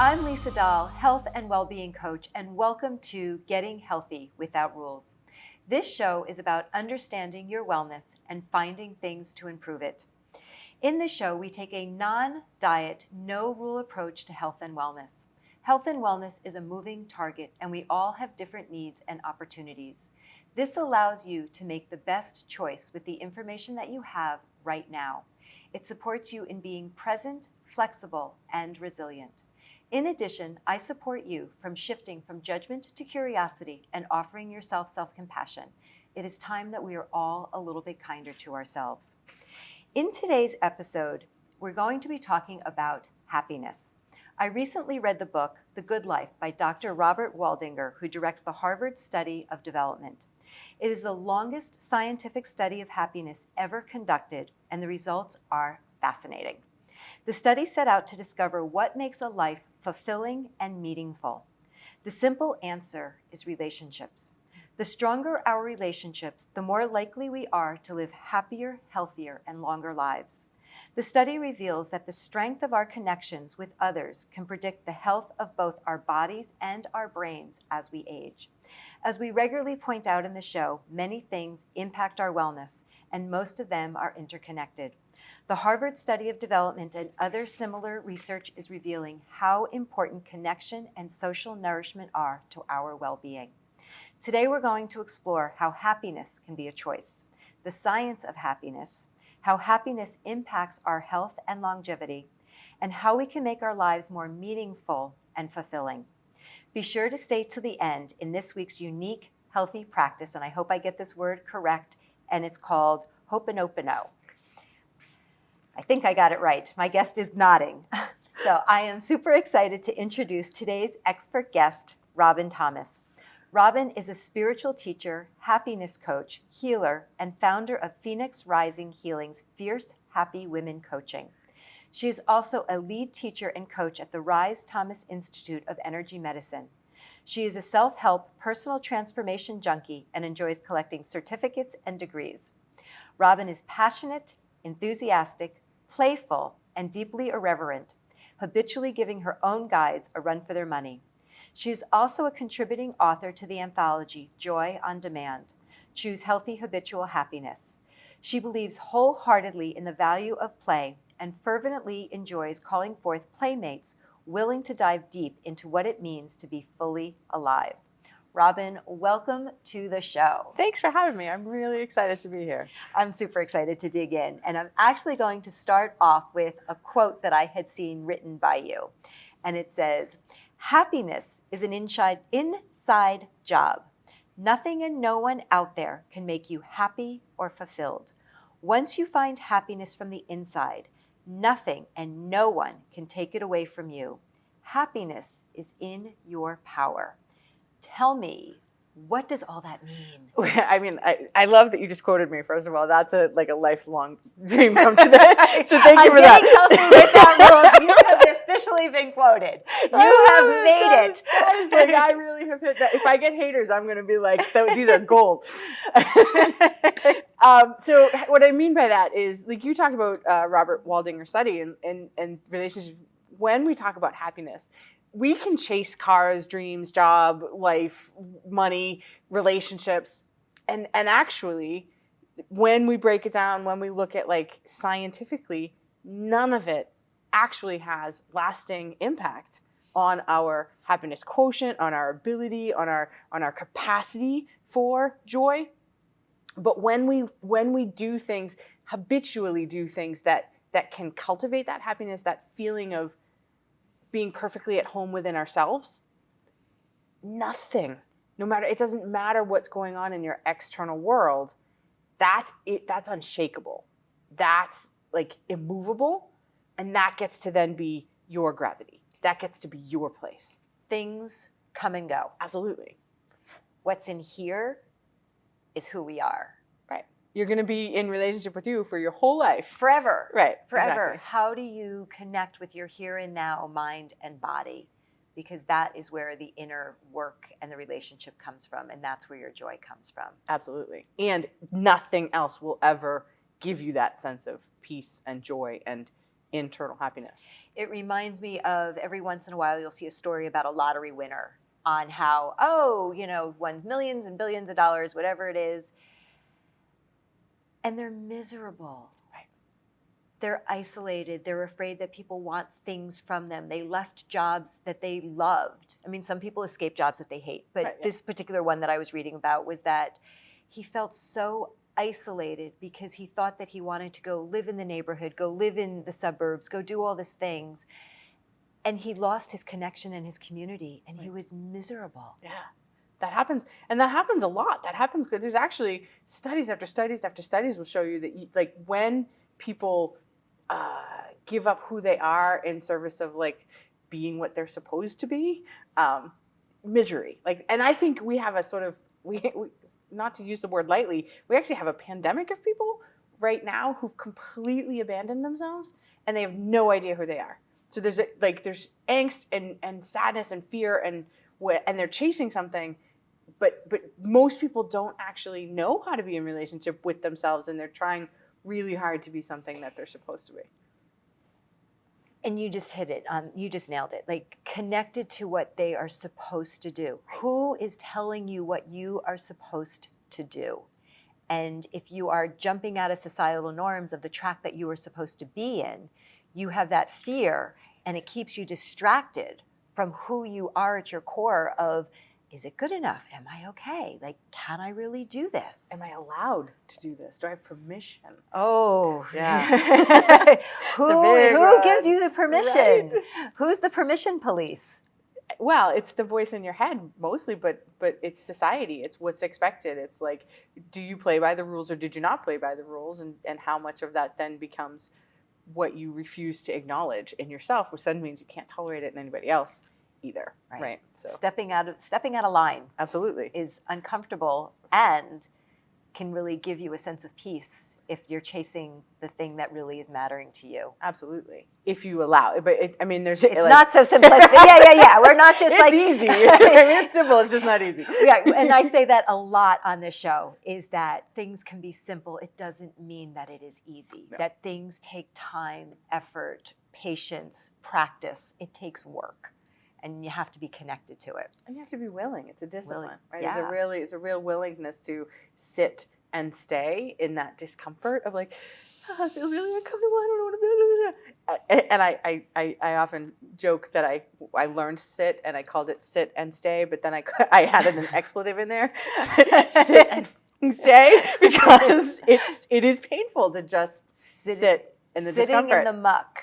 I'm Lisa Dahl, health and well-being coach, and welcome to Getting Healthy Without Rules. This show is about understanding your wellness and finding things to improve it. In this show, we take a non-diet, no-rule approach to health and wellness. Health and wellness is a moving target, and we all have different needs and opportunities. This allows you to make the best choice with the information that you have right now. It supports you in being present, flexible, and resilient. In addition, I support you from shifting from judgment to curiosity and offering yourself self-compassion. It is time that we are all a little bit kinder to ourselves. In today's episode, we're going to be talking about happiness. I recently read the book, The Good Life by Dr. Robert Waldinger, who directs the Harvard Study of Development. It is the longest scientific study of happiness ever conducted, and the results are fascinating. The study set out to discover what makes a life fulfilling and meaningful. The simple answer is relationships. The stronger our relationships, the more likely we are to live happier, healthier, and longer lives. The study reveals that the strength of our connections with others can predict the health of both our bodies and our brains as we age. As we regularly point out in the show, many things impact our wellness, and most of them are interconnected. The Harvard Study of Development and other similar research is revealing how important connection and social nourishment are to our well-being. Today we're going to explore how happiness can be a choice, the science of happiness, how happiness impacts our health and longevity, and how we can make our lives more meaningful and fulfilling. Be sure to stay to the end in this week's unique healthy practice, and I hope I get this word correct, and it's called Ho'oponopono. I think I got it right. My guest is nodding. So I am super excited to introduce today's expert guest, Robin Thomas. Robin is a spiritual teacher, happiness coach, healer, and founder of Phoenix Rising Healing's Fierce Happy Women Coaching. She is also a lead teacher and coach at the Rise Thomas Institute of Energy Medicine. She is a self-help personal transformation junkie and enjoys collecting certificates and degrees. Robin is passionate, enthusiastic, playful, and deeply irreverent, habitually giving her own guides a run for their money. She is also a contributing author to the anthology Joy on Demand, Choose Healthy Habitual Happiness. She believes wholeheartedly in the value of play and fervently enjoys calling forth playmates willing to dive deep into what it means to be fully alive. Robin, welcome to the show. Thanks for having me. I'm really excited to be here. I'm super excited to dig in. And I'm actually going to start off with a quote that I had seen written by you. And it says, "Happiness is an inside job. Nothing and no one out there can make you happy or fulfilled. Once you find happiness from the inside, nothing and no one can take it away from you. Happiness is in your power." Tell me, what does all that mean? I mean, I love that you just quoted me, first of all. That's a lifelong dream come true. So thank you for that. Healthy Without Rules. You have officially been quoted. You have made it. I really have hit that. If I get haters, I'm going to be like, these are gold. So what I mean by that is, like you talked about Robert Waldinger's study and relationships. When we talk about happiness, we can chase cars, dreams, job, life, money, relationships. And actually, when we break it down, when we look at scientifically, none of it actually has lasting impact on our happiness quotient, on our ability, on our capacity for joy. But when we do things, habitually do things that can cultivate that happiness, that feeling of being perfectly at home within ourselves, nothing, it doesn't matter what's going on in your external world, that's unshakable. That's immovable, and that gets to then be your gravity. That gets to be your place. Things come and go. Absolutely. What's in here is who we are. Right. You're going to be in relationship with you for your whole life. Forever. Right. Forever. Exactly. How do you connect with your here and now mind and body? Because that is where the inner work and the relationship comes from, and that's where your joy comes from. Absolutely. And nothing else will ever give you that sense of peace and joy and internal happiness. It reminds me of every once in a while you'll see a story about a lottery winner on how, oh, won millions and billions of dollars, whatever it is, and they're miserable. Right. They're isolated. They're afraid that people want things from them. They left jobs that they loved. I mean, some people escape jobs that they hate, but Right, yeah. This particular one that I was reading about was that he felt so isolated because he thought that he wanted to go live in the neighborhood, go live in the suburbs, go do all these things. And he lost his connection and his community, and he was miserable. Yeah, that happens. And that happens a lot. That happens. There's actually studies after studies after studies will show you that when people give up who they are in service of being what they're supposed to be, misery. And I think we have a sort of, we not to use the word lightly, we actually have a pandemic of people right now who've completely abandoned themselves and they have no idea who they are. So there's angst and sadness and fear and they're chasing something, but most people don't actually know how to be in relationship with themselves, and they're trying really hard to be something that they're supposed to be. And you just hit it on, you just nailed it. Connected to what they are supposed to do. Who is telling you what you are supposed to do? And if you are jumping out of societal norms of the track that you were supposed to be in, you have that fear, and it keeps you distracted from who you are at your core of, is it good enough? Am I okay? Can I really do this? Am I allowed to do this? Do I have permission? Oh, yeah. Who gives you the permission? Right? Who's the permission police? Well, it's the voice in your head mostly, but it's society. It's what's expected. It's do you play by the rules or did you not play by the rules? And how much of that then becomes what you refuse to acknowledge in yourself, which then means you can't tolerate it in anybody else either. Right. So stepping out of line absolutely is uncomfortable and can really give you a sense of peace if you're chasing the thing that really is mattering to you. Absolutely. If you allow it. But there's it's not so simplistic. Yeah. We're not just it's easy. It's simple. It's just not easy. Yeah. And I say that a lot on this show, is that things can be simple. It doesn't mean that it is easy. No. That things take time, effort, patience, practice. It takes work. And you have to be connected to it. And you have to be willing. It's a discipline, right? Yeah. It's a real willingness to sit and stay in that discomfort of it feels really uncomfortable. I don't know what to do. And I often joke that I learned sit and I called it sit and stay, but then I added an expletive in there, sit and stay, because it is painful to just sit in the discomfort. Sitting in the muck,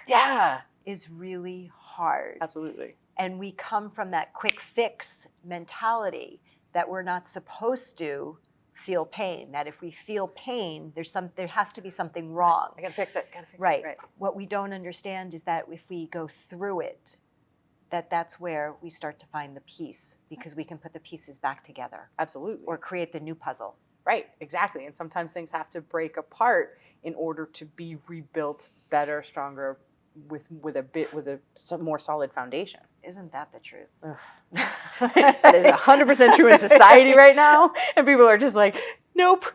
is really hard. Absolutely. And we come from that quick fix mentality that we're not supposed to feel pain. That if we feel pain, there has to be something wrong. I gotta fix it. Right. What we don't understand is that if we go through it, that's where we start to find the peace, because we can put the pieces back together. Absolutely. Or create the new puzzle. Right. Exactly. And sometimes things have to break apart in order to be rebuilt better, stronger, with a more solid foundation. Isn't that the truth? That is 100% true in society right now, and people are just nope,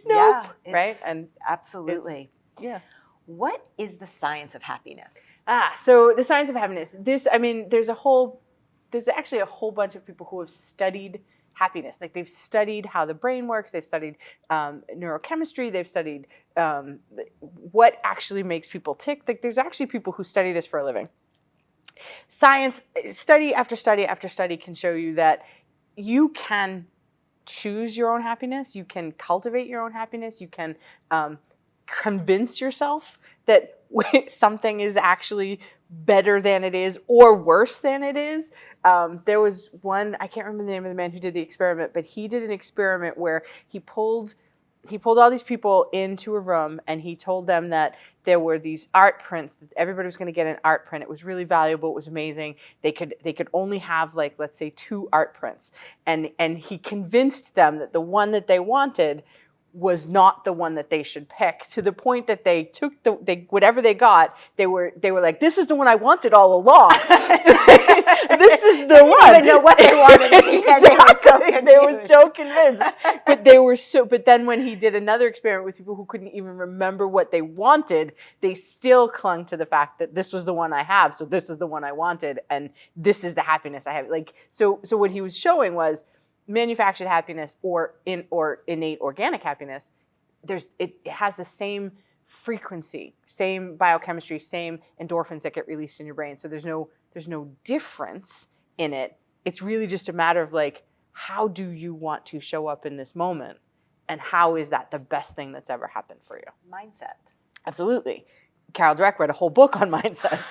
Yeah, right? And absolutely. Yeah. What is the science of happiness? So the science of happiness. There's actually a whole bunch of people who have studied happiness. They've studied how the brain works. They've studied neurochemistry. They've studied what actually makes people tick. There's actually people who study this for a living. Science, study after study after study, can show you that you can choose your own happiness. You can cultivate your own happiness. You can convince yourself that something is actually better than it is or worse than it is. There was one, I can't remember the name of the man who did the experiment, but he did an experiment where he pulled all these people into a room and he told them that there were these art prints, that everybody was going to get an art print. It was really valuable. It was amazing. They could only have let's say 2 art prints. And he convinced them that the one that they wanted was not the one that they should pick, to the point that they took whatever they got, they were like, this is the one I wanted all along. This is the one. They didn't even know what they wanted. Exactly. They were so convinced. But then when he did another experiment with people who couldn't even remember what they wanted, they still clung to the fact that this was the one I have, so this is the one I wanted, and this is the happiness I have. Like, so what he was showing was manufactured happiness or innate organic happiness, it has the same frequency, same biochemistry, same endorphins that get released in your brain. So there's no difference in it. It's really just a matter of like, how do you want to show up in this moment, and how is that the best thing that's ever happened for you? Mindset. Absolutely. Carol Dweck read a whole book on mindset,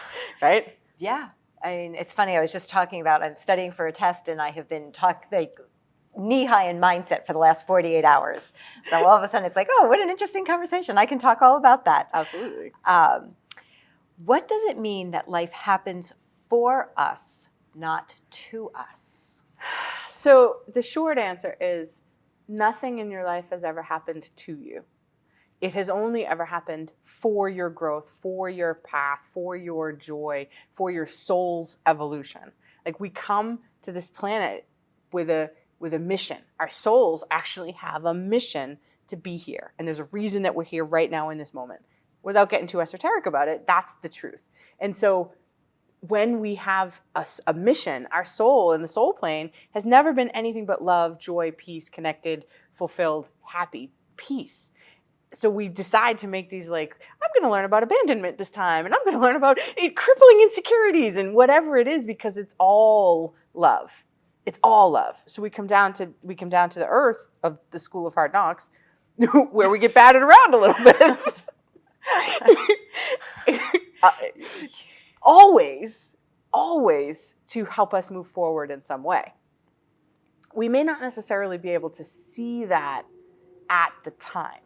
right? Yeah. I mean, it's funny. I was just talking about, I'm studying for a test, and I have been knee-high in mindset for the last 48 hours. So all of a sudden it's like, oh, what an interesting conversation. I can talk all about that. Absolutely. What does it mean that life happens for us, not to us? So the short answer is nothing in your life has ever happened to you. It has only ever happened for your growth, for your path, for your joy, for your soul's evolution. Like, we come to this planet with a mission. Our souls actually have a mission to be here. And there's a reason that we're here right now in this moment. Without getting too esoteric about it, that's the truth. And so when we have a mission, our soul in the soul plane has never been anything but love, joy, peace, connected, fulfilled, happy, peace. So we decide to make these, like, I'm going to learn about abandonment this time, and I'm going to learn about crippling insecurities and whatever it is, because it's all love. It's all love. So we come down to the earth of the School of Hard Knocks, where we get battered around a little bit. Always to help us move forward in some way. We may not necessarily be able to see that at the time.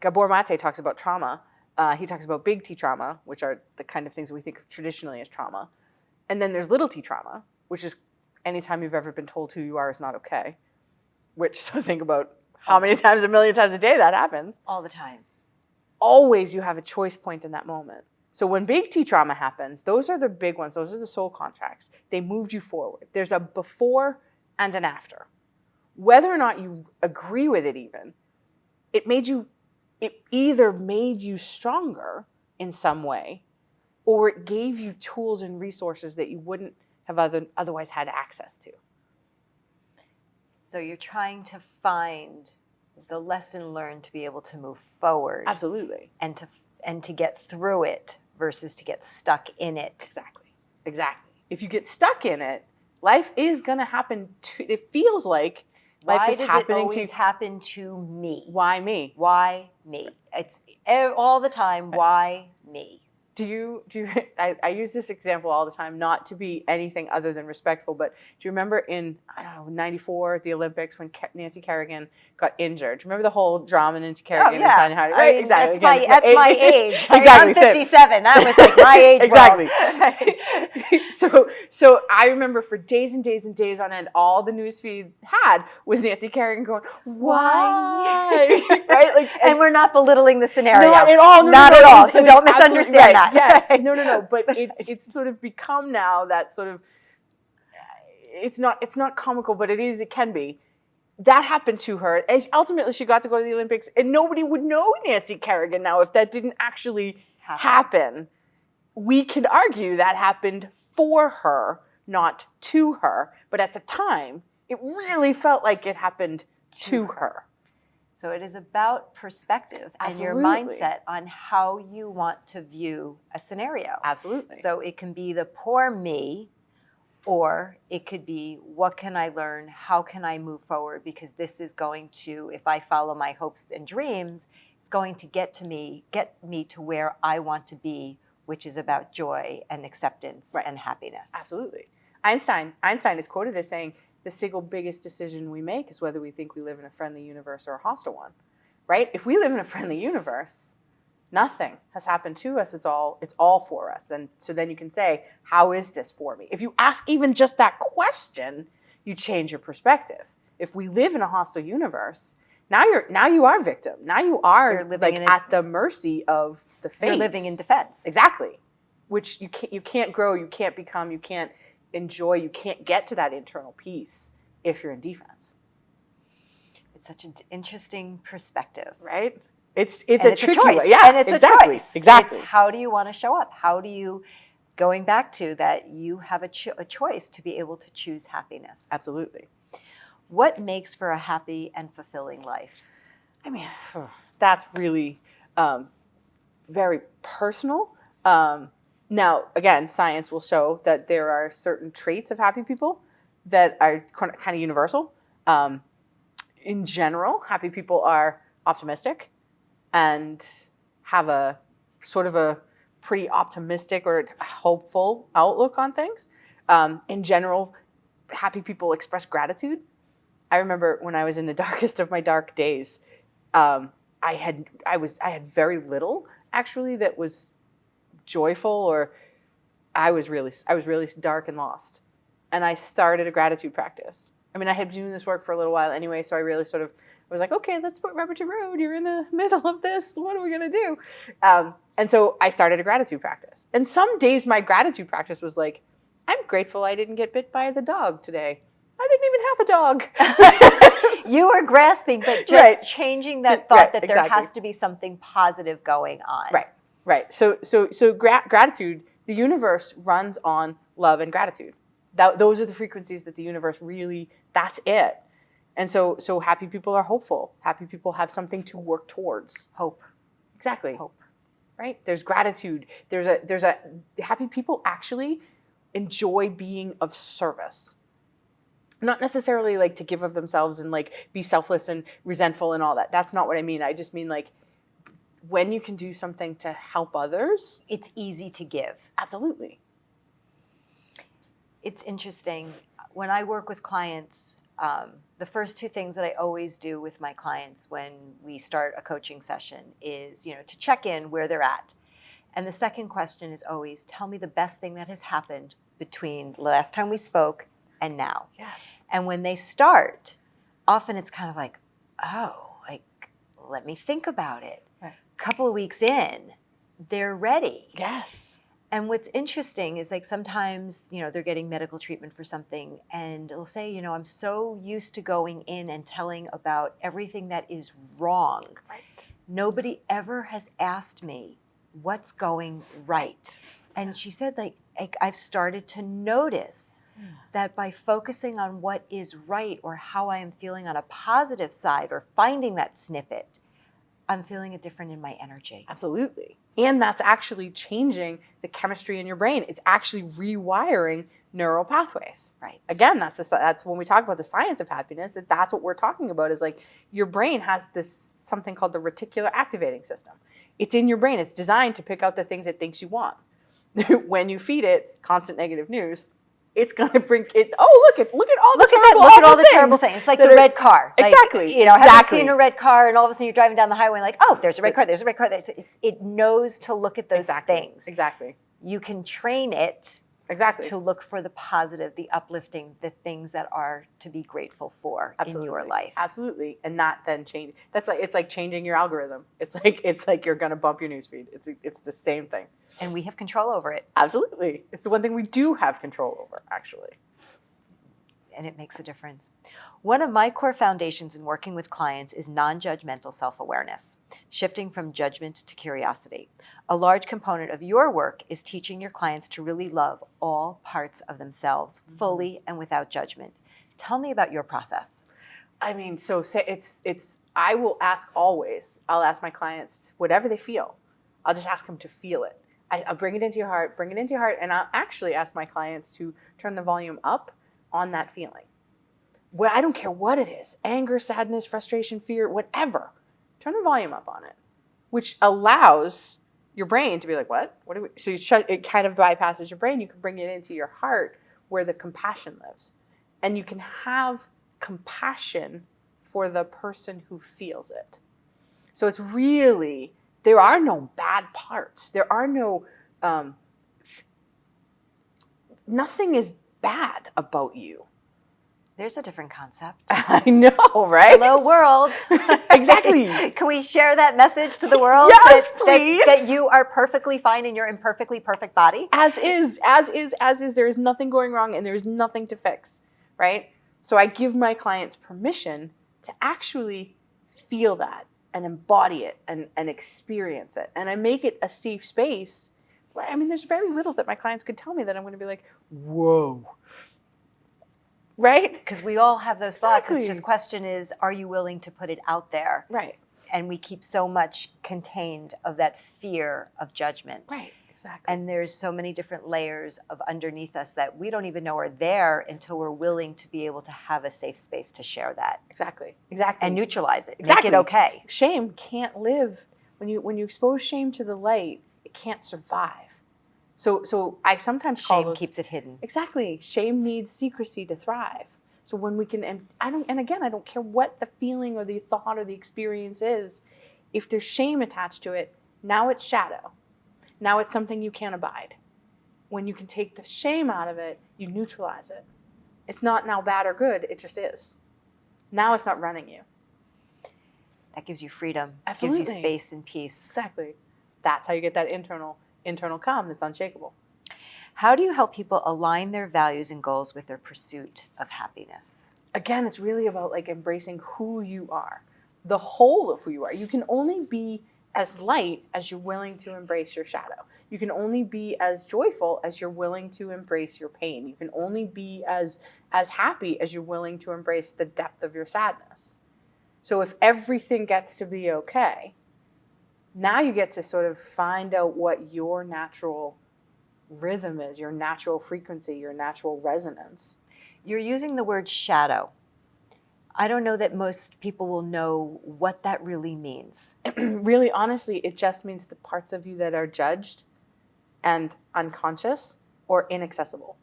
Gabor Mate talks about trauma. He talks about big T trauma, which are the kind of things we think of traditionally as trauma. And then there's little T trauma, which is anytime you've ever been told who you are is not okay. Which, so think about how many times, a million times a day that happens. All the time. Always you have a choice point in that moment. So when big T trauma happens, those are the big ones. Those are the soul contracts. They moved you forward. There's a before and an after. Whether or not you agree with it even, it either made you stronger in some way, or it gave you tools and resources that you wouldn't have otherwise had access to. So you're trying to find the lesson learned to be able to move forward. Absolutely. And to get through it versus to get stuck in it. Exactly. If you get stuck in it, life is going to happen it feels like life is happening to you. Why does it always happen to me? Why me? Why me? It's all the time, why me? I use this example all the time, not to be anything other than respectful, but do you remember in, 94 at the Olympics when Nancy Kerrigan got injured? Do you remember the whole drama in Nancy Kerrigan? Oh, yeah. Right? Exactly. That's my age. Exactly. I'm 57. That was like my age. Exactly. So I remember for days and days and days on end, all the newsfeed had was Nancy Kerrigan going, why? Right? And we're not belittling the scenario. Not at all. Not at all. So don't misunderstand that. Yes. No. But it's sort of become now that sort of, it's not comical, but it can be. That happened to her. And ultimately, she got to go to the Olympics, and nobody would know Nancy Kerrigan now if that didn't actually happen. We could argue that happened for her, not to her. But at the time, it really felt like it happened to her. So it is about perspective and your mindset on how you want to view a scenario. Absolutely. So it can be the poor me, or it could be, what can I learn? How can I move forward? Because this is going to, if I follow my hopes and dreams, it's going to get me to where I want to be, which is about joy and acceptance and happiness. Absolutely. Einstein is quoted as saying, the single biggest decision we make is whether we think we live in a friendly universe or a hostile one, right? If we live in a friendly universe, nothing has happened to us. It's all for us. Then you can say, how is this for me? If you ask even just that question, you change your perspective. If we live in a hostile universe, now you are victim. Now you are like at the mercy of the fates. You're living in defense. Exactly. Which you can't grow, you can't become, you can't enjoy, you can't get to that internal peace if you're in defense. It's such an interesting perspective, right? It's a tricky choice. way. Yeah, and it's exactly. a choice. Exactly. It's how do you want to show up? How do you, going back to that, you have a choice to be able to choose happiness. Absolutely. What makes for a happy and fulfilling life? I mean, that's really very personal. Now, again, science will show that there are certain traits of happy people that are kind of universal. In general, happy people are optimistic and have a sort of a pretty optimistic or hopeful outlook on things. In general, happy people express gratitude. I remember when I was in the darkest of my dark days, I had very little actually that was joyful, or I was really dark and lost. And I started a gratitude practice. I mean, I had been doing this work for a little while anyway, so I really sort of was like, okay, let's put rubber to road. You're in the middle of this. What are we going to do? And so I started a gratitude practice. And some days my gratitude practice was like, I'm grateful I didn't get bit by the dog today. I didn't even have a dog. You were grasping, but just changing that thought that there has to be something positive going on. Right. So gratitude, the universe runs on love and gratitude. Those are the frequencies that the universe really, that's it. And so happy people are hopeful. Happy people have something to work towards. Hope. Exactly. Hope. Right? There's gratitude. Happy people actually enjoy being of service. Not necessarily like to give of themselves and like be selfless and resentful and all that. That's not what I mean. I just mean like when you can do something to help others. It's easy to give. Absolutely. It's interesting. When I work with clients, the first two things that I always do with my clients when we start a coaching session is, to check in where they're at. And the second question is always, tell me the best thing that has happened between the last time we spoke and now. Yes. And when they start, often it's kind of like, let me think about it. Right. A couple of weeks in, they're ready. Yes. And what's interesting is like sometimes, they're getting medical treatment for something and they'll say, I'm so used to going in and telling about everything that is wrong. Right. Nobody ever has asked me what's going right. And she said, I've started to notice that by focusing on what is right or how I am feeling on a positive side or finding that snippet, I'm feeling it different in my energy. Absolutely. And that's actually changing the chemistry in your brain. It's actually rewiring neural pathways. Right. Again, that's when we talk about the science of happiness, that's what we're talking about is like your brain has this something called the reticular activating system. It's in your brain. It's designed to pick out the things it thinks you want. When you feed it constant negative news, it's going to bring it. Oh, look at all the terrible things. It's like the red car. Exactly. Haven't seen a red car, and all of a sudden you're driving down the highway, and like, oh, there's a red car. There's a red car. It knows to look at those things. Exactly. You can train it. Exactly. To look for the positive, the uplifting, the things that are to be grateful for in your life. Absolutely. And that then change. It's like changing your algorithm. It's like you're going to bump your newsfeed. It's the same thing. And we have control over it. Absolutely. It's the one thing we do have control over, actually. And it makes a difference. One of my core foundations in working with clients is non-judgmental self-awareness, shifting from judgment to curiosity. A large component of your work is teaching your clients to really love all parts of themselves fully and without judgment. Tell me about your process. I mean, so I will ask always, I'll ask my clients whatever they feel. I'll just ask them to feel it. I'll bring it into your heart, and I'll actually ask my clients to turn the volume up on that feeling. Well, I don't care what it is, anger, sadness, frustration, fear, whatever. Turn the volume up on it, which allows your brain to be like, what? What do we? So it kind of bypasses your brain. You can bring it into your heart where the compassion lives. And you can have compassion for the person who feels it. So it's really, there are no bad parts. There are no, nothing is bad about you. There's a different concept. I know, right? Hello, world. Exactly. Can we share that message to the world? Yes, please. That you are perfectly fine in your imperfectly perfect body? As is. There is nothing going wrong and there is nothing to fix, right? So I give my clients permission to actually feel that and embody it and experience it. And I make it a safe space. I mean, there's very little that my clients could tell me that I'm going to be like, whoa. Right? Because we all have those thoughts. Exactly. It's just question is, are you willing to put it out there? Right. And we keep so much contained of that fear of judgment. Right. Exactly. And there's so many different layers of underneath us that we don't even know are there until we're willing to be able to have a safe space to share that. Exactly. And neutralize it. Exactly. Make it okay. Shame can't live. When you expose shame to the light, it can't survive. So I sometimes call shame keeps it hidden. Exactly. Shame needs secrecy to thrive. So when we can, and again, I don't care what the feeling or the thought or the experience is, if there's shame attached to it, now it's shadow. Now it's something you can't abide. When you can take the shame out of it, you neutralize it. It's not now bad or good, it just is. Now it's not running you. That gives you freedom. Absolutely. Gives you space and peace. Exactly. That's how you get that internal calm that's unshakable. How do you help people align their values and goals with their pursuit of happiness? Again, it's really about like embracing who you are, the whole of who you are. You can only be as light as you're willing to embrace your shadow. You can only be as joyful as you're willing to embrace your pain. You can only be as happy as you're willing to embrace the depth of your sadness. So if everything gets to be okay, now you get to sort of find out what your natural rhythm is, your natural frequency, your natural resonance. You're using the word shadow. I don't know that most people will know what that really means. Really, honestly, it just means the parts of you that are judged and unconscious or inaccessible.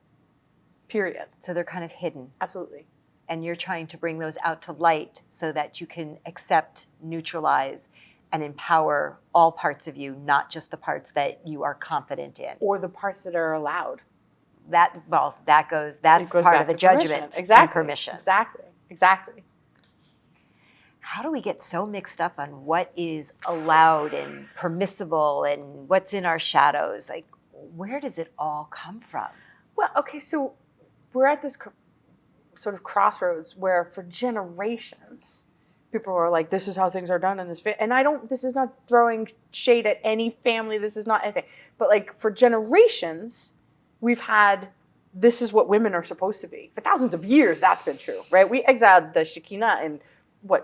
Period. So they're kind of hidden. Absolutely. And you're trying to bring those out to light so that you can accept, neutralize, and empower all parts of you, not just the parts that you are confident in. Or the parts that are allowed. That's part of the judgment and permission. Exactly. How do we get so mixed up on what is allowed and permissible and what's in our shadows? Like, where does it all come from? Well, okay, so we're at this sort of crossroads where for generations, people are like, this is how things are done in this family. And this is not throwing shade at any family. This is not anything. But like for generations, we've had, this is what women are supposed to be. For thousands of years, that's been true, right? We exiled the Shekinah in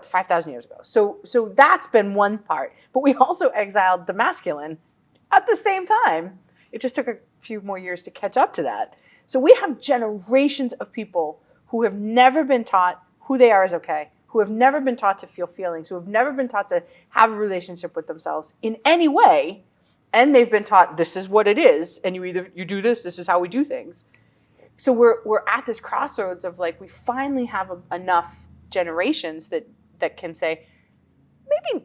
5,000 years ago. So that's been one part. But we also exiled the masculine at the same time. It just took a few more years to catch up to that. So we have generations of people who have never been taught who they are is okay, who have never been taught to feel feelings, who have never been taught to have a relationship with themselves in any way, and they've been taught this is what it is, and you do this is how we do things. So we're at this crossroads of like, we finally have enough generations that can say,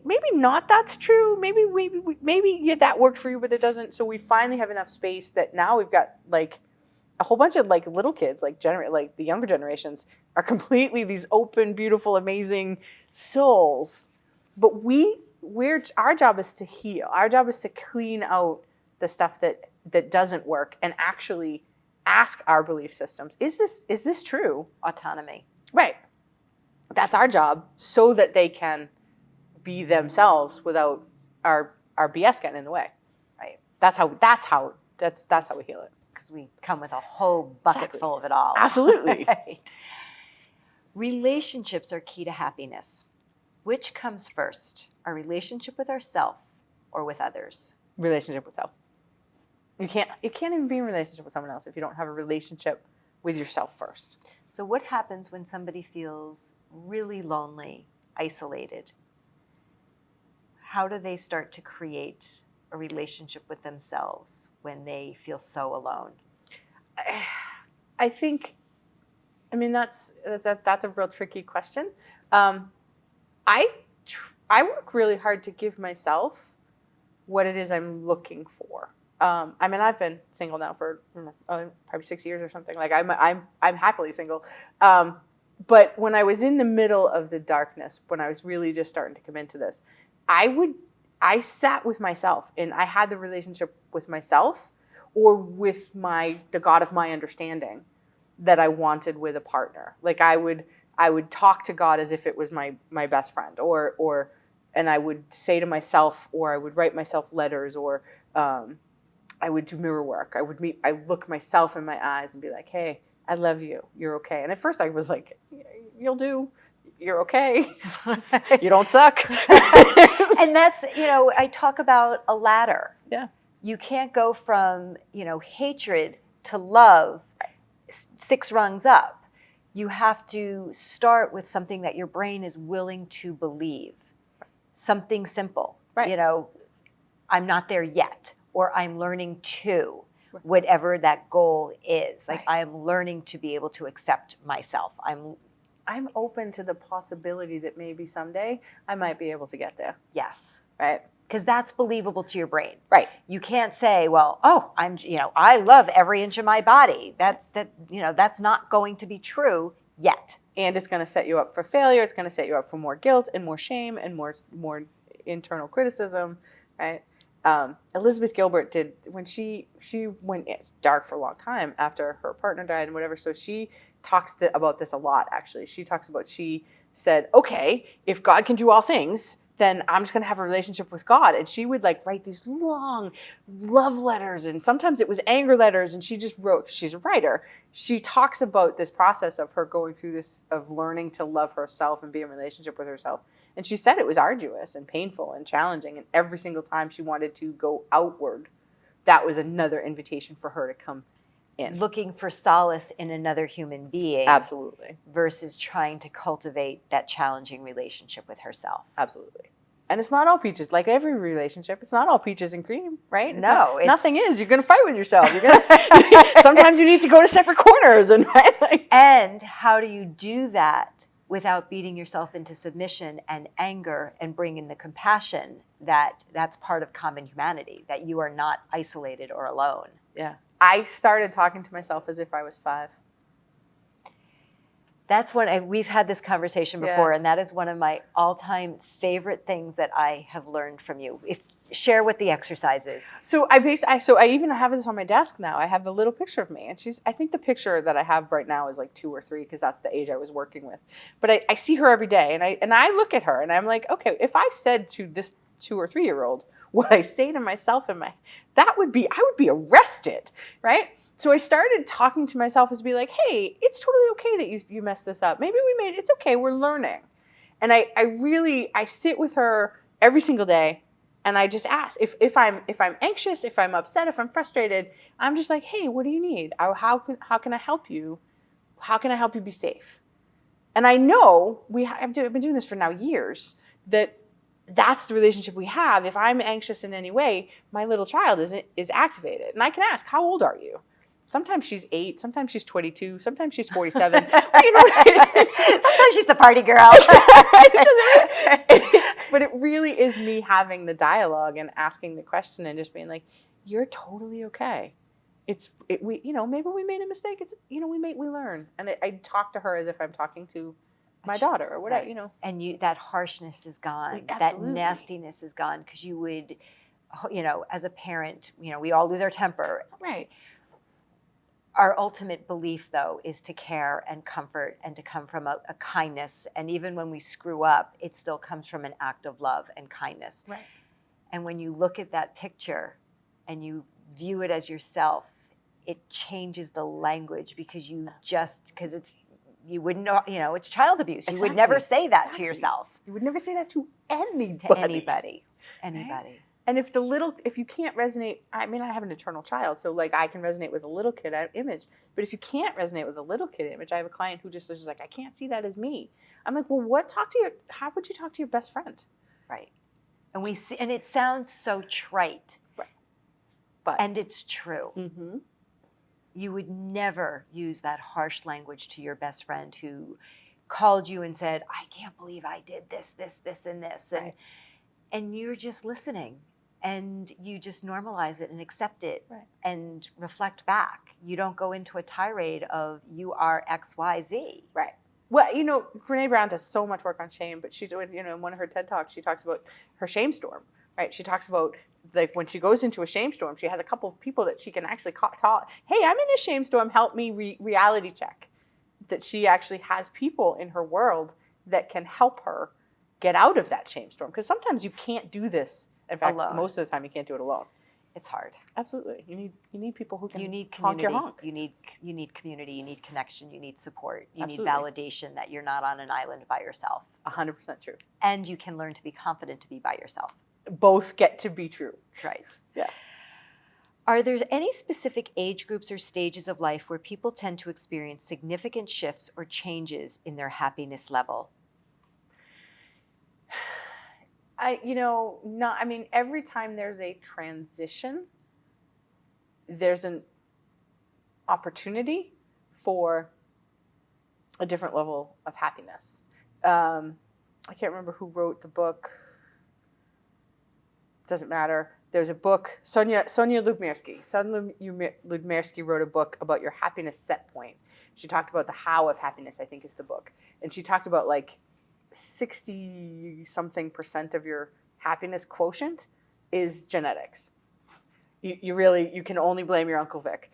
maybe not that's true, maybe yeah, that worked for you, but it doesn't. So we finally have enough space that now we've got like a whole bunch of like little kids, like the younger generations are completely these open, beautiful, amazing souls. But our job is to heal. Our job is to clean out the stuff that doesn't work and actually ask our belief systems, is this true? Autonomy. Right. That's our job so that they can be themselves without our BS getting in the way. Right. That's how we heal it. Because we come with a whole bucket full of it all. Absolutely. Right. Relationships are key to happiness. Which comes first, our relationship with ourselves or with others? Relationship with self. You can't even be in a relationship with someone else if you don't have a relationship with yourself first. So what happens when somebody feels really lonely, isolated? How do they start to create a relationship with themselves when they feel so alone? I think, that's a real tricky question. I work really hard to give myself what it is I'm looking for. I've been single now for probably 6 years or something. Like I'm happily single. But when I was in the middle of the darkness, when I was really just starting to come into this, I sat with myself, and I had the relationship with myself or with the God of my understanding that I wanted with a partner. Like I would talk to God as if it was my best friend, and I would say to myself, or I would write myself letters, or I would do mirror work. I look myself in my eyes and be like, hey, I love you. You're okay. And at first I was like, you'll do. You're okay. You don't suck. And that's, I talk about a ladder. Yeah. You can't go from, hatred to love 6 rungs up. You have to start with something that your brain is willing to believe. Something simple. Right. I'm not there yet, or I'm learning to, whatever that goal is. Like I'm learning to be able to accept myself. I'm open to the possibility that maybe someday I might be able to get there. Yes. Right. Because that's believable to your brain. Right. You can't say, well, I love every inch of my body. That's not going to be true yet. And it's going to set you up for failure. It's going to set you up for more guilt and more shame and more internal criticism, right? Elizabeth Gilbert did, when she went, it's dark for a long time after her partner died and whatever. So she talks about this a lot, actually. She talks about, she said, okay, if God can do all things, then I'm just going to have a relationship with God. And she would write these long love letters. And sometimes it was anger letters. And she just wrote, she's a writer. She talks about this process of her going through this, of learning to love herself and be in a relationship with herself. And she said it was arduous and painful and challenging. And every single time she wanted to go outward, that was another invitation for her to come in. Looking for solace in another human being. Absolutely. Versus trying to cultivate that challenging relationship with herself. Absolutely. And it's not all peaches. Like every relationship, it's not all peaches and cream, right? Nothing is. You're going to fight with yourself. Sometimes you need to go to separate corners. And how do you do that without beating yourself into submission and anger, and bring in the compassion that's part of common humanity, that you are not isolated or alone? Yeah. I started talking to myself as if I was 5. That's we've had this conversation before, and that is one of my all-time favorite things that I have learned from you. Share what the exercise is. So I even have this on my desk now. I have a little picture of me, and I think the picture that I have right now is 2 or 3, because that's the age I was working with. But I see her every day, and I look at her, and I'm like, okay, if I said to this 2 or 3-year-old what I say to myself I would be arrested, right? So I started talking to myself as be like, hey, it's totally okay that you messed this up. Maybe it's okay, we're learning. And I sit with her every single day, and I just ask, if I'm anxious, if I'm upset, if I'm frustrated, I'm just like, hey, what do you need? How can I help you? How can I help you be safe? And I know I've been doing this for now years, that's the relationship we have. If I'm anxious in any way, my little child is activated. And I can ask, how old are you? Sometimes she's 8, sometimes she's 22, sometimes she's 47. Sometimes she's the party girl. But it really is me having the dialogue and asking the question and just being like, you're totally okay. Maybe we made a mistake. We learn. And I talk to her as if I'm talking to my daughter or whatever, And that harshness is gone. That nastiness is gone, because you would, as a parent, we all lose our temper. Right. Our ultimate belief, though, is to care and comfort and to come from a kindness. And even when we screw up, it still comes from an act of love and kindness. Right. And when you look at that picture and you view it as yourself, it changes the language, because you wouldn't know, it's child abuse. Exactly. You would never say that to yourself. You would never say that to anybody. Anybody. And if you can't resonate, I have an internal child, so I can resonate with a little kid image. But if you can't resonate with a little kid image, I have a client who just is like, I can't see that as me. I'm like, well, how would you talk to your best friend? Right. And it sounds so trite. Right. And it's true. Mm-hmm. You would never use that harsh language to your best friend who called you and said, I can't believe I did this, and this. Right. And you're just listening, and you just normalize it and accept it, right, and reflect back. You don't go into a tirade of you are X, Y, Z. Right. Well, Brene Brown does so much work on shame, but she's doing, in one of her TED Talks, she talks about her shame storm, right? She talks about like when she goes into a shame storm, she has a couple of people that she can actually talk, hey, I'm in a shame storm, help me reality check. That she actually has people in her world that can help her get out of that shame storm. Because sometimes you can't do this. In fact, alone. Most of the time you can't do it alone. It's hard. Absolutely. You need people who can you need honk community. your honk. You need community, you need connection, you need support. You Absolutely. need validation that you're not on an island by yourself. 100% true. And you can learn to be confident to be by yourself. Both get to be true. Right. Yeah. Are there any specific age groups or stages of life where people tend to experience significant shifts or changes in their happiness level? Every time there's a transition, there's an opportunity for a different level of happiness. I can't remember who wrote the book. Doesn't matter. There's a book, Sonia Lyubomirsky. Sonia Lyubomirsky wrote a book about your happiness set point. She talked about the how of happiness, I think is the book. And she talked about like 60-something% of your happiness quotient is genetics. You can only blame your Uncle Vic.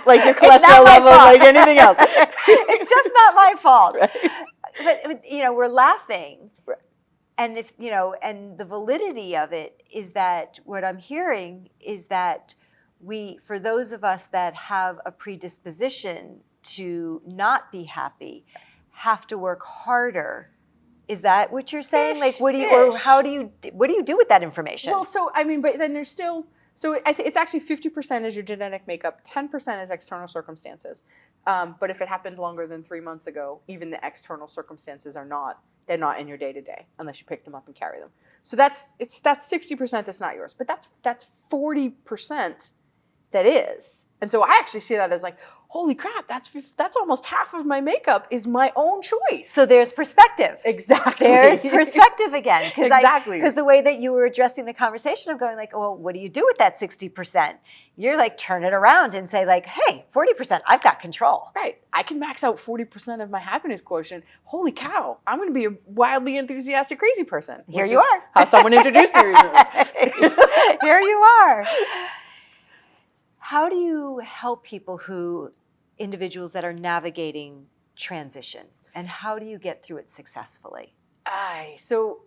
Like your cholesterol level, like anything else. It's just not my fault. Right. But we're laughing. Right. And and the validity of it is that what I'm hearing is that for those of us that have a predisposition to not be happy, have to work harder. Is that what you're saying? Like, what do you do with that information? Well, but then there's still, it's actually 50% is your genetic makeup, 10% is external circumstances. But if it happened longer than 3 months ago, even the external circumstances they're not in your day to day unless you pick them up and carry them. So that's 60% that's not yours, but that's 40% that is. And so I actually see that as like, holy crap, that's almost half of my makeup is my own choice. So there's perspective. Exactly. There's perspective again. Exactly. Because the way that you were addressing the conversation of going like, well, what do you do with that 60%? You're like, turn it around and say like, hey, 40%, I've got control. Right. I can max out 40% of my happiness quotient. Holy cow, I'm going to be a wildly enthusiastic, crazy person. Here you are. How someone introduced me recently. Here you are. How do you help individuals that are navigating transition, and how do you get through it successfully? So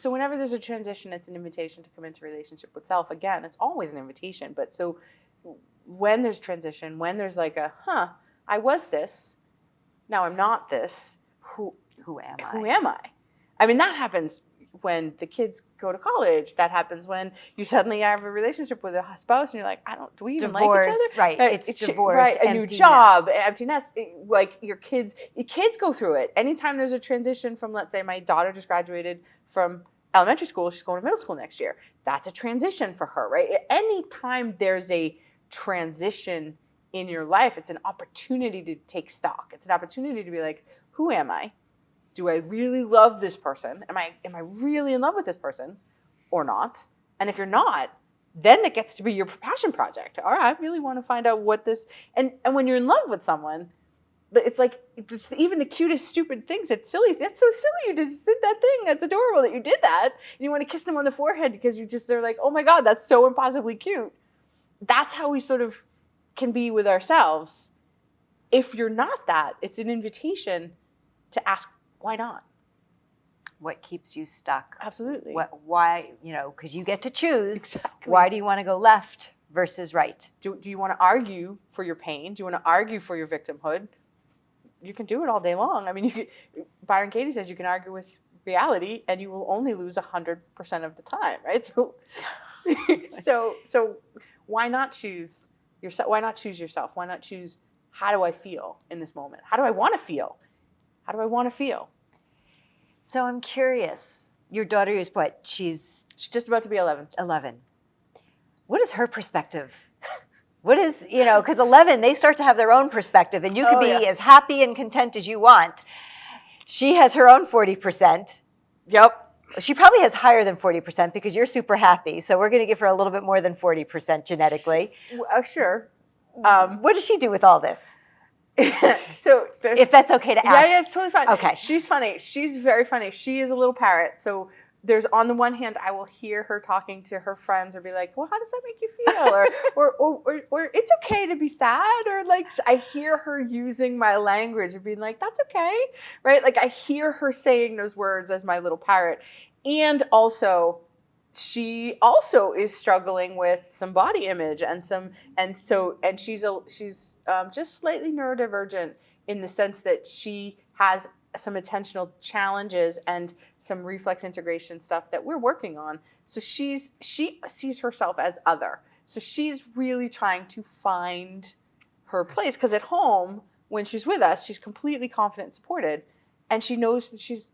whenever there's a transition, it's an invitation to come into relationship with self. Again, it's always an invitation. But so when there's transition, when there's like I was this, now I'm not this. Who am I? Who am I? I mean, that happens when the kids go to college. That happens when you suddenly have a relationship with a spouse and you're like, do we even divorce, like each other? Right. It's divorce, right, a new job, empty nest. Like your kids go through it. Anytime there's a transition from, let's say my daughter just graduated from elementary school, she's going to middle school next year. That's a transition for her, right? Anytime there's a transition in your life, it's an opportunity to take stock. It's an opportunity to be like, who am I? Do I really love this person? Am I really in love with this person or not? And if you're not, then it gets to be your passion project. All right, I really want to find out what this, and when you're in love with someone, it's like even the cutest stupid things, it's silly. That's so silly. You just did that thing. That's adorable that you did that. And you want to kiss them on the forehead because they're like, oh my God, that's so impossibly cute. That's how we sort of can be with ourselves. If you're not that, it's an invitation to ask, why not? What keeps you stuck? Absolutely. Why, because you get to choose. Exactly. Why do you want to go left versus right? Do you want to argue for your pain? Do you want to argue for your victimhood? You can do it all day long. I mean, Byron Katie says you can argue with reality and you will only lose 100% of the time, right? So why not choose yourself? Why not choose yourself? Why not choose, how do I feel in this moment? How do I want to feel? How do I want to feel? So I'm curious. Your daughter is what? She's just about to be 11. 11. What is her perspective? What is, because 11, they start to have their own perspective, and you can be as happy and content as you want. She has her own 40%. Yep. She probably has higher than 40% because you're super happy. So we're going to give her a little bit more than 40% genetically. Sure. What does she do with all this? So there's, If that's okay to ask. yeah, it's totally fine. Okay. She's funny. She's very funny. She is a little parrot. So there's, on the one hand, I will hear her talking to her friends or be like, well, how does that make you feel? Or it's okay to be sad. Or like, I hear her using my language and being like, that's okay. Right? Like I hear her saying those words as my little parrot. And also, she also is struggling with some body image and she's just slightly neurodivergent in the sense that she has some attentional challenges and some reflex integration stuff that we're working on. So she sees herself as other. So she's really trying to find her place, because at home when she's with us, she's completely confident and supported, and she knows that she's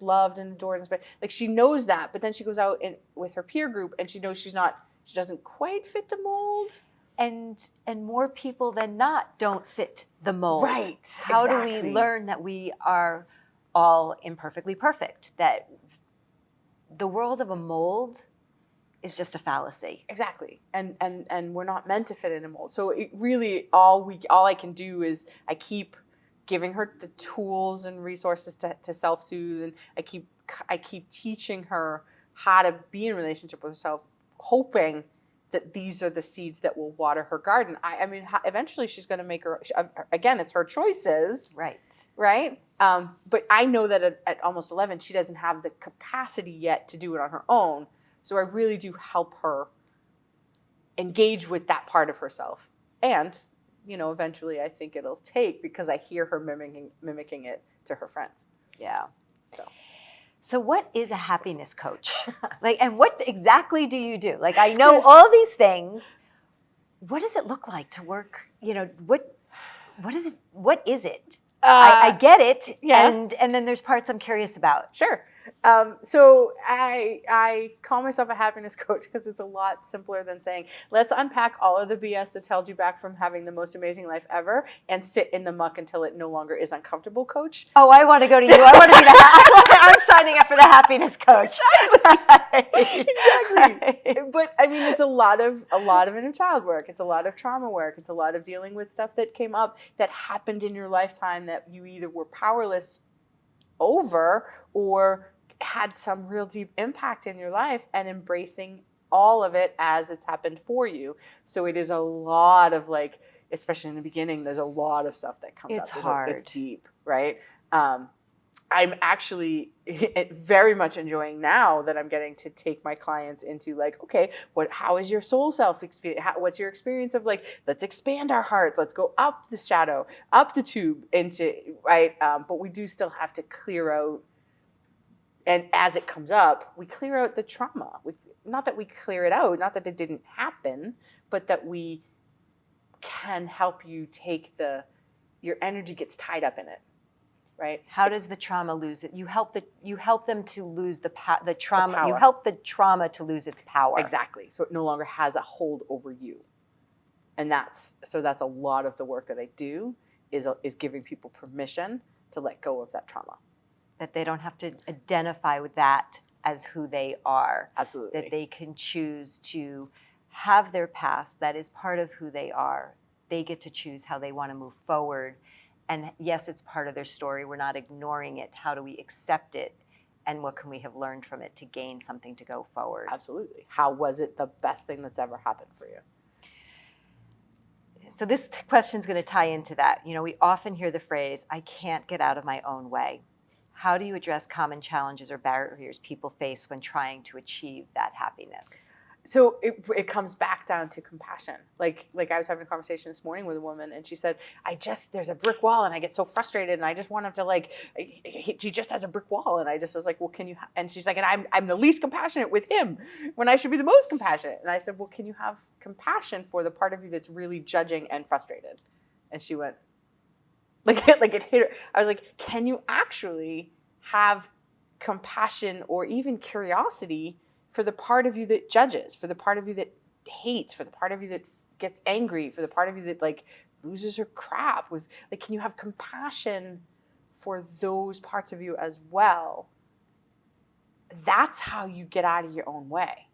loved and adored, and like she knows that. But then she goes out with her peer group, and she knows she doesn't quite fit the mold. And more people than not don't fit the mold. Right. How exactly. do we learn that we are all imperfectly perfect? That the world of a mold is just a fallacy. Exactly. And we're not meant to fit in a mold. So it really, all I can do is I keep giving her the tools and resources to self-soothe, and I keep teaching her how to be in relationship with herself, hoping that these are the seeds that will water her garden. I mean, eventually she's going to make again, it's her choices. Right? But I know that at almost 11, she doesn't have the capacity yet to do it on her own. So I really do help her engage with that part of herself. And, eventually I think it'll take, because I hear her mimicking it to her friends. Yeah. So what is a happiness coach? And what exactly do you do? Like, I know all these things. What does it look like to work? What is it? I get it. Yeah. And then there's parts I'm curious about. Sure. So I call myself a happiness coach because it's a lot simpler than saying, let's unpack all of the BS that's held you back from having the most amazing life ever and sit in the muck until it no longer is uncomfortable, coach. Oh, I want to go to you. I want to be I'm signing up for the happiness coach. Exactly. But I mean, it's a lot of inner child work. It's a lot of trauma work. It's a lot of dealing with stuff that came up that happened in your lifetime that you either were powerless over or had some real deep impact in your life, and embracing all of it as it's happened for you. So it is a lot of, like, especially in the beginning, there's a lot of stuff that comes up. It's hard. It's deep, right? I'm actually very much enjoying now that I'm getting to take my clients into, like, okay, how is your soul self experience? What's your experience of, like, let's expand our hearts. Let's go up the shadow, up the tube into, right? But we do still have to clear out, and as it comes up, we clear out the trauma. Not that we clear it out, not that it didn't happen, but that we can help you take your energy gets tied up in it. Right? How does the trauma lose it? You help them to lose the trauma. The power. You help the trauma to lose its power. Exactly. So it no longer has a hold over you. And that's a lot of the work that I do is giving people permission to let go of that trauma. That they don't have to identify with that as who they are. Absolutely. That they can choose to have their past. That is part of who they are. They get to choose how they want to move forward. And yes, it's part of their story. We're not ignoring it. How do we accept it? And what can we have learned from it to gain something to go forward? Absolutely. How was it the best thing that's ever happened for you? So this question is going to tie into that. We often hear the phrase, I can't get out of my own way. How do you address common challenges or barriers people face when trying to achieve that happiness? So it comes back down to compassion. Like I was having a conversation this morning with a woman, and she said, there's a brick wall, and I get so frustrated, and I just want him to, he just has a brick wall. And I just was like, well, can you, and she's like, and I'm the least compassionate with him when I should be the most compassionate. And I said, well, can you have compassion for the part of you that's really judging and frustrated? And she went, like it hit her. I was like, can you actually have compassion or even curiosity for the part of you that judges, for the part of you that hates, for the part of you that gets angry, for the part of you that, like, loses her crap? Can you have compassion for those parts of you as well? That's how you get out of your own way,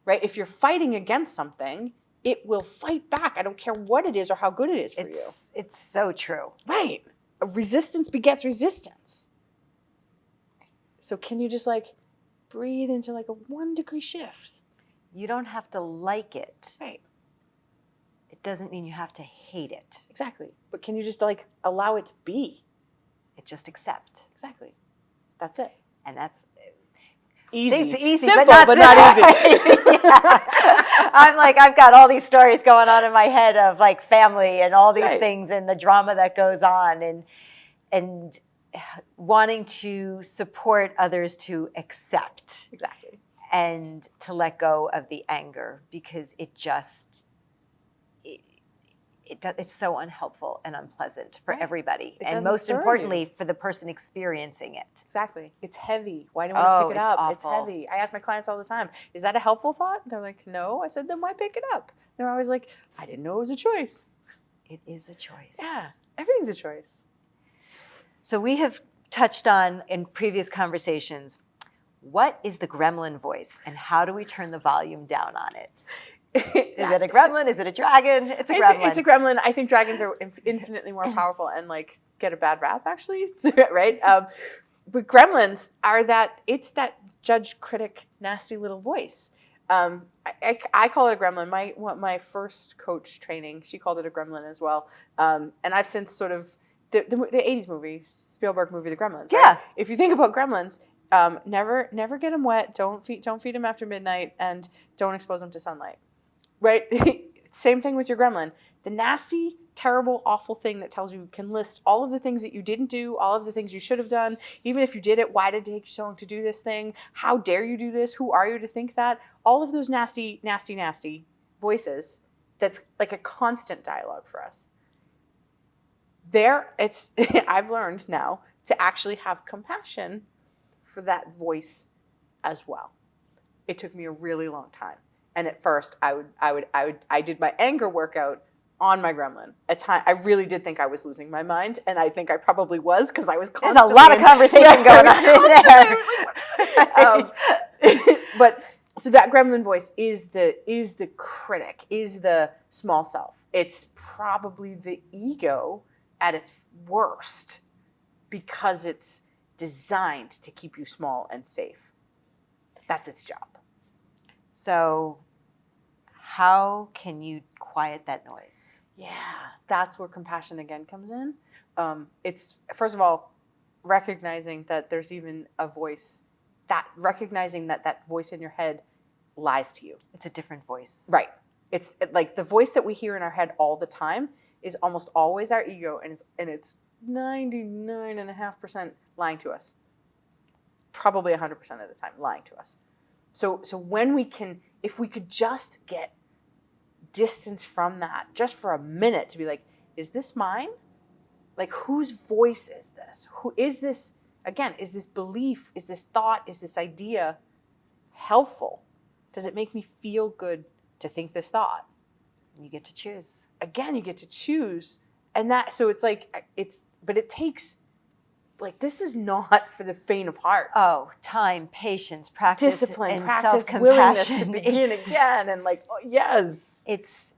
right? If you're fighting against something, it will fight back. I don't care what it is or how good it is for you. It's so true. Right. Resistance begets resistance. So can you just like breathe into like a 1 degree shift? You don't have to like it. Right. It doesn't mean you have to hate it. Exactly. But can you just like allow it to be? It just accept. Exactly. That's it. And that's Easy. It's easy, Simple, but not easy. Yeah. I'm like, I've got all these stories going on in my head of like family and all these things and the drama that goes on and wanting to support others to accept. Exactly. And to let go of the anger because it just, it's so unhelpful and unpleasant for everybody. And most importantly, for the person experiencing it. Exactly. It's heavy. Why do we want to pick it up? Awful. It's heavy. I ask my clients all the time, is that a helpful thought? They're like, no. I said, then why pick it up? They're always like, I didn't know it was a choice. It is a choice. Yeah. Everything's a choice. So we have touched on in previous conversations, what is the gremlin voice and how do we turn the volume down on it? Is it a gremlin? Is it a dragon? It's a gremlin. It's a gremlin. I think dragons are infinitely more powerful and like get a bad rap actually, right? But gremlins are it's that judge, critic, nasty little voice. I call it a gremlin. My first coach training, she called it a gremlin as well. And I've since sort of, the 80s movie, Spielberg movie, The Gremlins. Yeah. Right? If you think about gremlins, never get them wet. Don't feed them after midnight, and don't expose them to sunlight. Right? Same thing with your gremlin. The nasty, terrible, awful thing that tells you can list all of the things that you didn't do, all of the things you should have done. Even if you did it, why did it take you so long to do this thing? How dare you do this? Who are you to think that? All of those nasty, nasty, nasty voices. That's like a constant dialogue for us. I've learned now to actually have compassion for that voice as well. It took me a really long time. And at first I did my anger workout on my gremlin. At time I really did think I was losing my mind, and I think I probably was because I was constantly. There's a lot of conversation going on in there. But so that gremlin voice is the critic, is the small self. It's probably the ego at its worst because it's designed to keep you small and safe. That's its job. So how can you quiet that noise? Yeah, that's where compassion again comes in. It's, first of all, recognizing that there's even a voice, recognizing that voice in your head lies to you. It's a different voice. Right. It's like the voice that we hear in our head all the time is almost always our ego, and it's 99.5% lying to us. Probably 100% of the time lying to us. So when if we could just get distance from that, just for a minute, to be like, is this mine? Like, whose voice is this? Who is this? Again, is this belief? Is this thought? Is this idea helpful? Does it make me feel good to think this thought? You get to choose. Again, you get to choose. And so it's like, but it takes, like, this is not for the faint of heart. Oh, time, patience, practice, discipline, and practice, self-compassion. willingness to begin again, and like, oh, yes. It's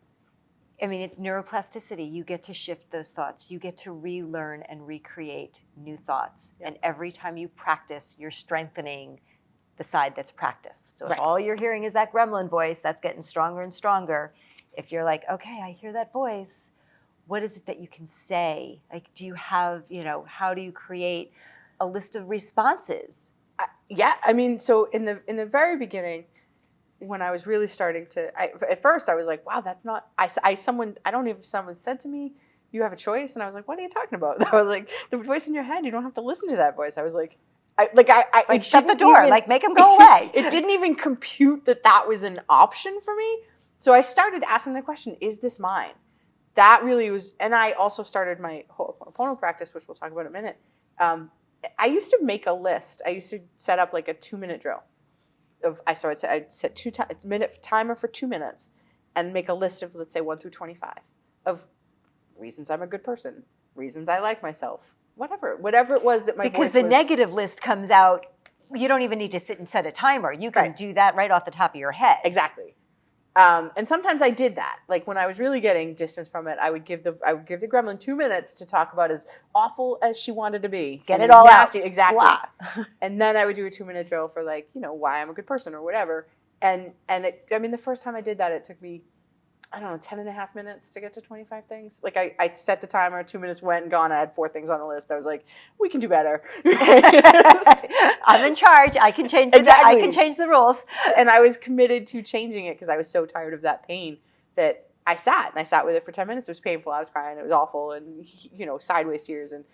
neuroplasticity. You get to shift those thoughts. You get to relearn and recreate new thoughts. Yep. And every time you practice, you're strengthening the side that's practiced. So if all you're hearing is that gremlin voice, that's getting stronger and stronger. If you're like, okay, I hear that voice, what is it that you can say? Like, do you have, how do you create a list of responses? So in the very beginning, when I was really starting to, at first I was like, wow, that's not, someone said to me, you have a choice. And I was like, what are you talking about? I was like, the voice in your head, you don't have to listen to that voice. I was like, shut the door, make them go away. It didn't even compute that was an option for me. So I started asking the question, is this mine? That really was, and I also started my Ho'oponopono practice, which we'll talk about in a minute. I used to make a list. I used to set up like a 2-minute drill. I'd set minute timer for 2 minutes and make a list of, let's say, 1 through 25 of reasons I'm a good person, reasons I like myself, whatever it was that my voice was. Because the negative list comes out, you don't even need to sit and set a timer. You can do that right off the top of your head. Exactly. And sometimes I did that. Like when I was really getting distance from it, I would give the gremlin 2 minutes to talk about as awful as she wanted to be. Get it all out. Exactly. Blah. And then I would do a 2-minute drill for like, why I'm a good person or whatever. And the first time I did that, it took me, I don't know, 10.5 minutes to get to 25 things. Like I set the timer, 2 minutes went and gone. I had 4 things on the list. I was like, we can do better. I'm in charge. I can change I can change the rules. And I was committed to changing it because I was so tired of that pain that I sat with it for 10 minutes. It was painful. I was crying. It was awful. And, sideways tears. And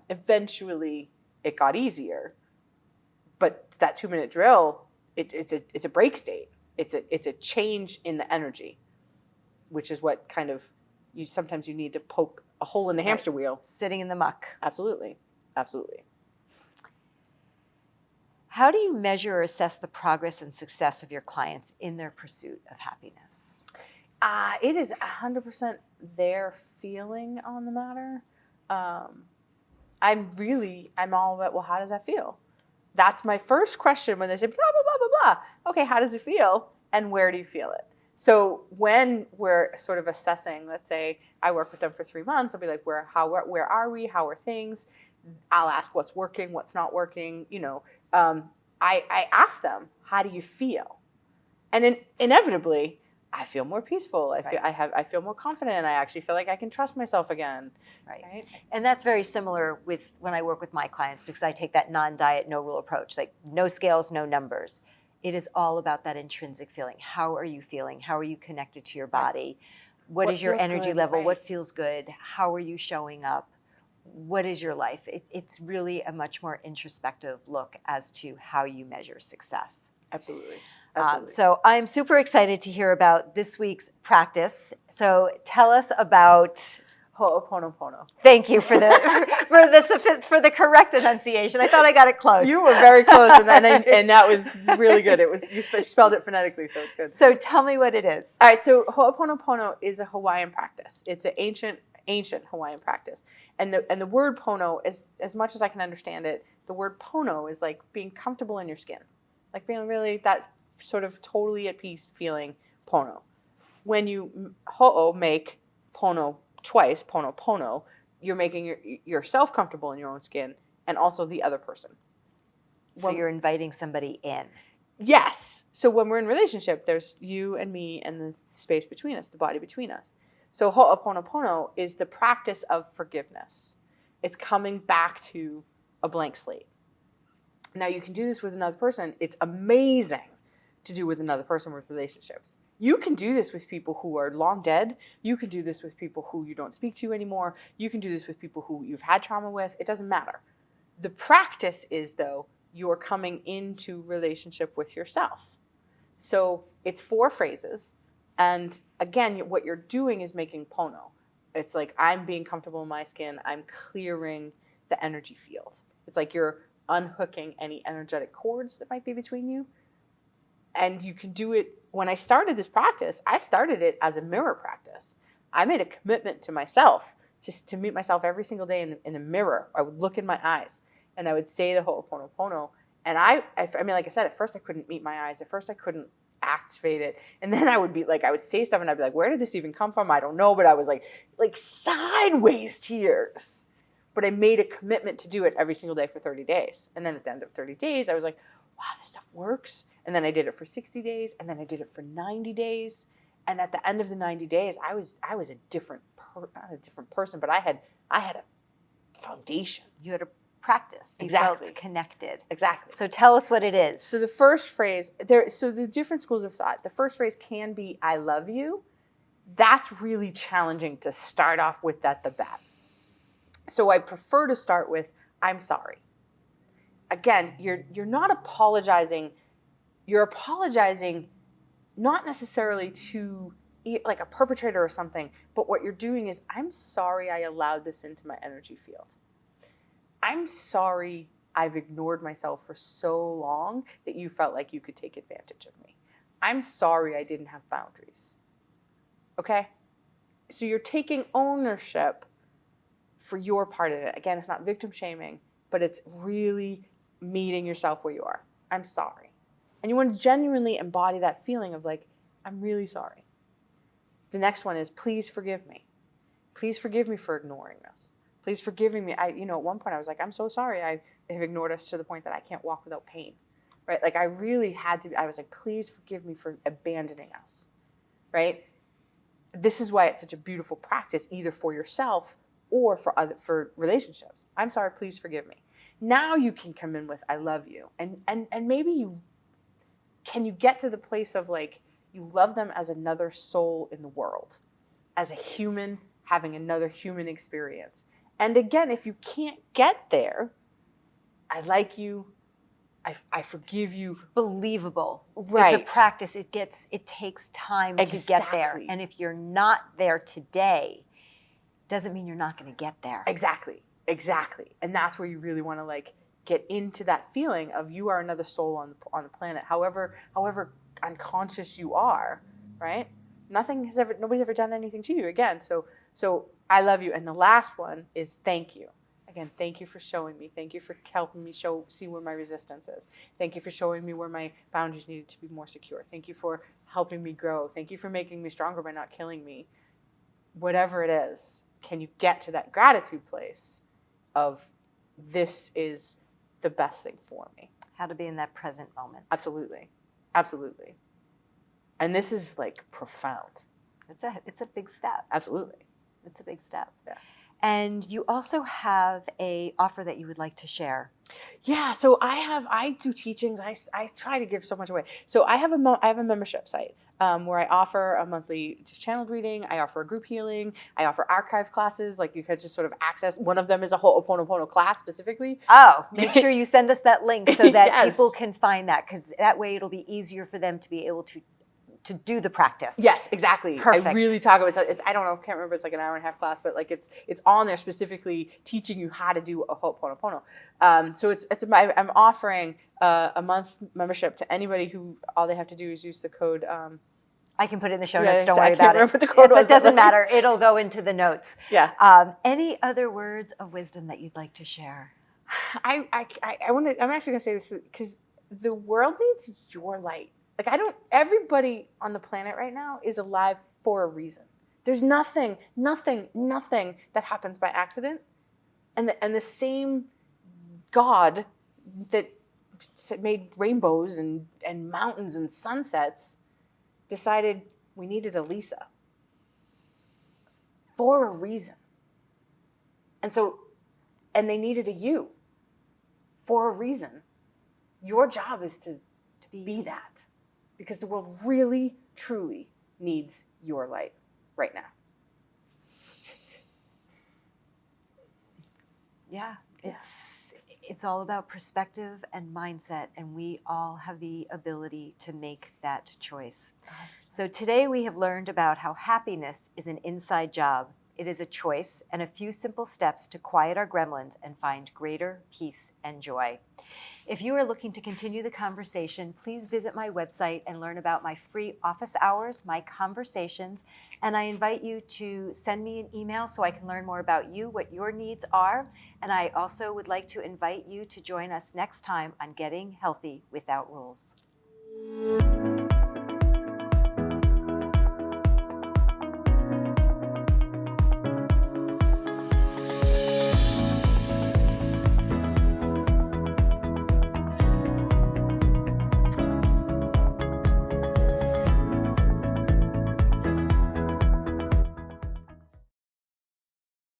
eventually it got easier. But that 2-minute drill, it's a break state. It's a change in the energy, which is what kind of sometimes you need to poke a hole in the hamster wheel. Sitting in the muck. Absolutely. Absolutely. How do you measure or assess the progress and success of your clients in their pursuit of happiness? It is 100% their feeling on the matter. I'm all about, well, how does that feel? That's my first question when they say blah, blah, blah, blah, blah. Okay, how does it feel? And where do you feel it? So when we're sort of assessing, let's say I work with them for 3 months, I'll be like, where are we? How are things? I'll ask what's working, what's not working. I ask them, how do you feel? And inevitably, I feel more peaceful. I feel more confident. I actually feel like I can trust myself again. Right. And that's very similar with when I work with my clients because I take that non-diet, no rule approach, like no scales, no numbers. It is all about that intrinsic feeling. How are you feeling? How are you connected to your body? What is your energy level? Right. What feels good? How are you showing up? What is your life? It's really a much more introspective look as to how you measure success. Absolutely. So I'm super excited to hear about this week's practice. So tell us about Ho'oponopono. Thank you for the correct enunciation. I thought I got it close. You were very close, and that was really good. You spelled it phonetically, so it's good. So tell me what it is. All right. So Ho'oponopono is a Hawaiian practice. It's an ancient Hawaiian practice, and the word pono is, as much as I can understand it, the word pono is like being comfortable in your skin, like being really that sort of totally at peace feeling. Pono. When you ho'o make pono twice, pono, you're making yourself comfortable in your own skin and also the other person. So you're inviting somebody in. Yes. So when we're in relationship, there's you and me and the space between us, the body between us. So ho'oponopono is the practice of forgiveness. It's coming back to a blank slate. Now you can do this with another person. It's amazing to do with another person with relationships. You can do this with people who are long dead. You can do this with people who you don't speak to anymore. You can do this with people who you've had trauma with. It doesn't matter. The practice is, though, you're coming into relationship with yourself. So it's 4 phrases. And again, what you're doing is making pono. It's like I'm being comfortable in my skin. I'm clearing the energy field. It's like you're unhooking any energetic cords that might be between you. And you can do it. When I started this practice, I started it as a mirror practice. I made a commitment to myself to meet myself every single day in the mirror. I would look in my eyes and I would say the Ho'oponopono. And I mean, like I said, at first I couldn't meet my eyes. At first I couldn't activate it. And then I would be like, I would say stuff and I'd be like, where did this even come from? I don't know. But I was like sideways tears. But I made a commitment to do it every single day for 30 days. And then at the end of 30 days, I was like, wow, this stuff works. And then I did it for 60 days. And then I did it for 90 days. And at the end of the 90 days, I was a different person, but I had a foundation. You had a practice. You felt connected. Exactly. So tell us what it is. So the first phrase, so the different schools of thought, the first phrase can be, I love you. That's really challenging to start off with at the bat. So I prefer to start with, I'm sorry. Again, you're not apologizing. You're apologizing not necessarily to like a perpetrator or something, but what you're doing is, I'm sorry I allowed this into my energy field. I'm sorry I've ignored myself for so long that you felt like you could take advantage of me. I'm sorry I didn't have boundaries. Okay? So you're taking ownership for your part of it. Again, it's not victim shaming, but it's really meeting yourself where you are. I'm sorry. And you want to genuinely embody that feeling of like, I'm really sorry. The next one is, please forgive me. Please forgive me for ignoring this. Please forgive me. At one point I was like, I'm so sorry I have ignored us to the point that I can't walk without pain, right? Like I really had to, I was like, please forgive me for abandoning us, right? This is why it's such a beautiful practice, either for yourself or for relationships. I'm sorry, please forgive me. Now you can come in with, I love you. And maybe can you get to the place of like, you love them as another soul in the world, as a human having another human experience. And again, if you can't get there, I like you, I forgive you. Believable. Right. It's a practice. It takes time to get there. And if you're not there today, doesn't mean you're not going to get there. Exactly. And that's where you really want to like get into that feeling of you are another soul on the planet, however unconscious you are, right? Nobody's ever done anything to you again. So I love you. And the last one is thank you. Again, thank you for showing me. Thank you for helping me see where my resistance is. Thank you for showing me where my boundaries needed to be more secure. Thank you for helping me grow. Thank you for making me stronger by not killing me. Whatever it is, can you get to that gratitude place of this is the best thing for me? How to be in that present moment. Absolutely. And this is like profound. It's a big step. Absolutely. It's a big step. Yeah. And you also have an offer that you would like to share. Yeah, so I do teachings. I try to give so much away. So I have a membership site where I offer a monthly channeled reading. I offer a group healing. I offer archive classes. Like you could just sort of access. One of them is a Ho'oponopono class specifically. Oh, make sure you send us that link so that Yes. people can find that, because that way it'll be easier for them to be able to do the practice. Yes, exactly. Perfect. I really talk about it. I don't know, can't remember. It's like an hour and a half class, but like it's on there specifically teaching you how to do a Ho'oponopono. So I'm offering a month membership to anybody who all they have to do is use the code. I can put it in the show notes. Don't worry I can't about remember it. what the code was, It doesn't but- matter. It'll go into the notes. Yeah. Any other words of wisdom that you'd like to share? I'm actually gonna say this because the world needs your light. Like everybody on the planet right now is alive for a reason. There's nothing that happens by accident. And the same God that made rainbows and mountains and sunsets decided we needed a Lisa for a reason. And they needed a you for a reason. Your job is to be that. Because the world really, truly needs your light right now. Yeah, it's all about perspective and mindset, and we all have the ability to make that choice. So today we have learned about how happiness is an inside job. It is a choice and a few simple steps to quiet our gremlins and find greater peace and joy. If you are looking to continue the conversation, please visit my website and learn about my free office hours, my conversations, and I invite you to send me an email so I can learn more about you, what your needs are, and I also would like to invite you to join us next time on Getting Healthy Without Rules.